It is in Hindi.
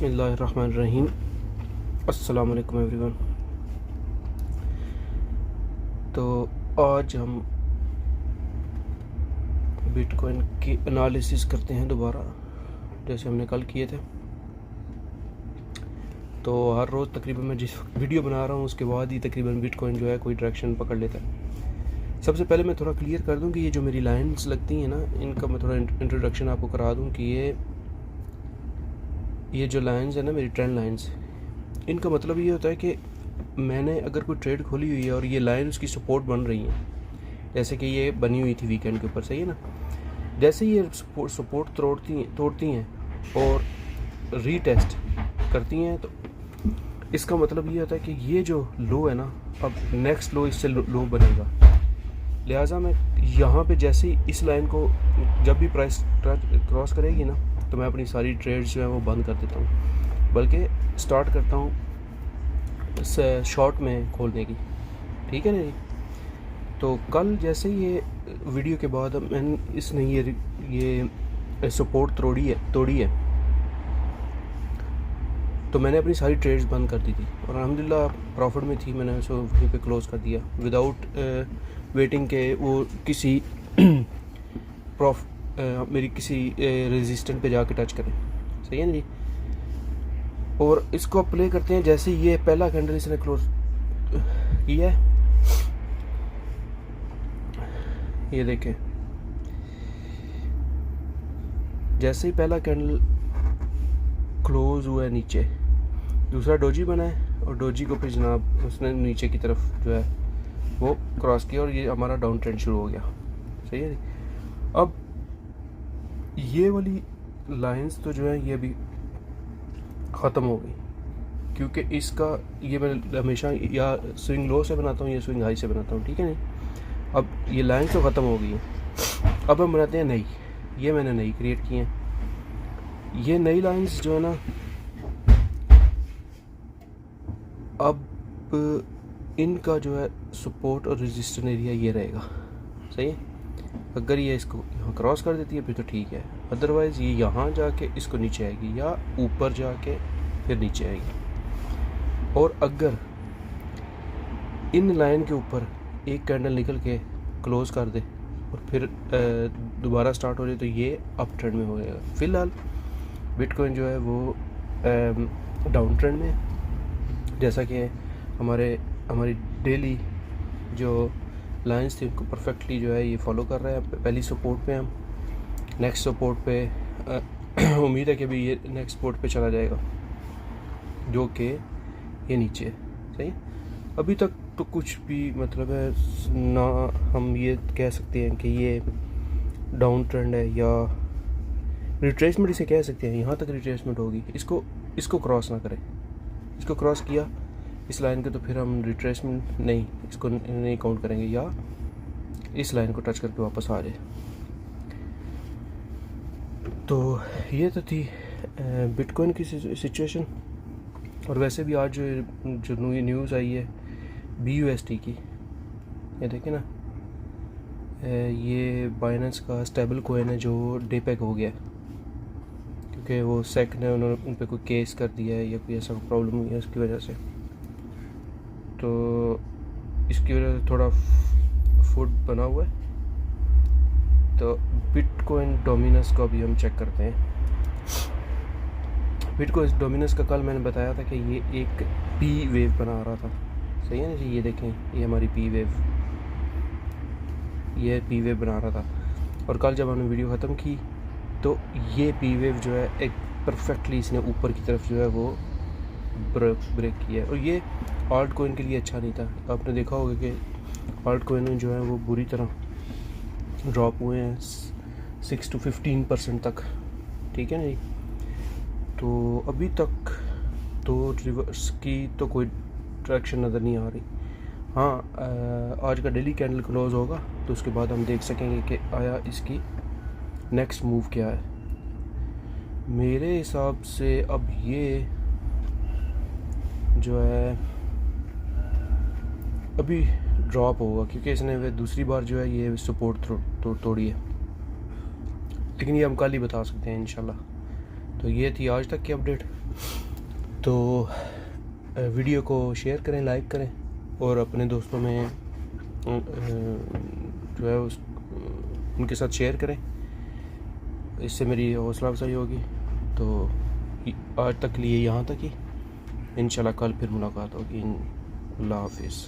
बिस्मिल्लाहिर्रहमानिर्रहीम। अस्सलाम वालेकुम एवरीवन। तो आज हम बिटकॉइन की एनालिसिस करते हैं दोबारा, जैसे हमने कल किए थे। तो हर रोज़ तकरीबन मैं जिस वीडियो बना रहा हूँ उसके बाद ही तकरीबन बिटकॉइन जो है कोई डायरेक्शन पकड़ लेता है। सबसे पहले मैं थोड़ा क्लियर कर दूँ कि ये जो मेरी लाइंस लगती हैं ना, इनका मैं थोड़ा इंट्रोडक्शन आपको करा दूँ कि ये जो लाइंस है ना, मेरी ट्रेंड लाइंस, इनका मतलब ये होता है कि मैंने अगर कोई ट्रेड खोली हुई है और ये लाइन उसकी सपोर्ट बन रही है, जैसे कि ये बनी हुई थी वीकेंड के ऊपर, सही है ना। जैसे ये सपोर्ट तोड़ती हैं और रीटेस्ट करती हैं, तो इसका मतलब ये होता है कि ये जो लो है ना, अब नेक्स्ट लो इससे लो बनेगा। लिहाजा मैं यहाँ पे जैसे ही इस लाइन को जब भी प्राइस क्रॉस करेगी ना, तो मैं अपनी सारी ट्रेड्स जो है वो बंद कर देता हूँ, बल्कि स्टार्ट करता हूँ शॉर्ट में खोलने की। ठीक है ना जी। तो कल जैसे ये वीडियो के बाद मैंने इसने ये सपोर्ट तोड़ी है, तो मैंने अपनी सारी ट्रेड्स बंद कर दी थी और अल्हम्दुलिल्लाह प्रॉफिट में थी। मैंने उसको वहीं पे क्लोज़ कर दिया विदाउट वेटिंग के वो किसी मेरी किसी रेजिस्टेंट पे जाके टच करें, सही है ना जी। और इसको प्ले करते हैं। जैसे ये पहला कैंडल इसने क्लोज किया है, ये देखें, जैसे ही पहला कैंडल क्लोज हुआ है नीचे, दूसरा डोजी बना है और डोजी को फिर जनाब उसने नीचे की तरफ जो है वो क्रॉस किया और ये हमारा डाउन ट्रेंड शुरू हो गया, सही है। अब ये वाली लाइंस तो जो है ये भी ख़त्म हो गई, क्योंकि इसका ये मैं हमेशा या स्विंग लो से बनाता हूँ या स्विंग हाई से बनाता हूँ, ठीक है नहीं। अब ये लाइंस तो ख़त्म हो गई है, अब हम बनाते हैं नई। ये मैंने नई क्रिएट की हैं। ये नई लाइंस जो है ना, अब इनका जो है सपोर्ट और रेजिस्टेंस एरिया ये रहेगा, सही है। अगर ये इसको यहाँ क्रॉस कर देती है फिर तो ठीक है, अदरवाइज़ ये यहाँ जाके इसको नीचे आएगी या ऊपर जाके फिर नीचे आएगी। और अगर इन लाइन के ऊपर एक कैंडल निकल के क्लोज कर दे और फिर दोबारा स्टार्ट हो जाए तो ये अप ट्रेंड में हो जाएगा। फ़िलहाल बिटकॉइन जो है वो डाउन ट्रेंड में, जैसा कि हमारी डेली जो लाइंस थी उनको परफेक्टली जो है ये फॉलो कर रहा है। पहली सपोर्ट पे हम, नेक्स्ट सपोर्ट पे उम्मीद है कि भी ये नेक्स्ट सपोर्ट पे चला जाएगा जो कि ये नीचे, सही। अभी तक तो कुछ भी मतलब है ना, हम ये कह सकते हैं कि ये डाउन ट्रेंड है या रिट्रेसमेंट इसे कह सकते हैं। यहाँ तक रिट्रेसमेंट होगी, इसको क्रॉस ना करें। इसको क्रॉस किया इस लाइन के तो फिर हम रिट्रेसमेंट नहीं, इसको नहीं काउंट करेंगे, या इस लाइन को टच करके वापस आ जाए। तो ये तो थी बिटकॉइन की सिचुएशन। और वैसे भी आज जो न्यूज़ आई है BUSD की, ये देखें ना, ये बाइनेंस का स्टेबल कोइन है जो डेपेग हो गया, क्योंकि वो सेक ने उन्होंने उन पर कोई केस कर दिया है या कोई ऐसा प्रॉब्लम हुई है उसकी वजह से। तो इसकी वजह से थोड़ा फूड बना हुआ है। तो बिटकॉइन डोमिनस को अभी हम चेक करते हैं। बिटकॉइन डोमिनस का कल मैंने बताया था कि ये एक पी वेव बना रहा था, सही है ना जी। ये देखें, ये हमारी पी वेव बना रहा था। और कल जब हमने वीडियो ख़त्म की तो ये पी वेव जो है एक परफेक्टली इसने ऊपर की तरफ जो है वो ब्रेक किया है। और ये आल्ट कोइन के लिए अच्छा नहीं था। आपने देखा होगा कि आल्ट कोइन जो है वो बुरी तरह ड्रॉप हुए हैं 6 to 15% तक, ठीक है ना जी। तो अभी तक तो रिवर्स की तो कोई ट्रैक्शन नज़र नहीं आ रही। हाँ, आज का डेली कैंडल क्लोज होगा तो उसके बाद हम देख सकेंगे कि आया इसकी नेक्स्ट मूव क्या है। मेरे हिसाब से अब ये जो है अभी ड्रॉप होगा, क्योंकि इसने वे दूसरी बार जो है ये सपोर्ट तोड़ी है, लेकिन ये हम कल ही बता सकते हैं इंशाल्लाह। तो ये थी आज तक की अपडेट। तो वीडियो को शेयर करें, लाइक करें और अपने दोस्तों में जो है उनके साथ शेयर करें, इससे मेरी हौसला अफजाई होगी। तो आज तक लिए यहाँ तक ही, इंशाल्लाह कल फिर मुलाकात होगी। अल्लाह हाफिज़।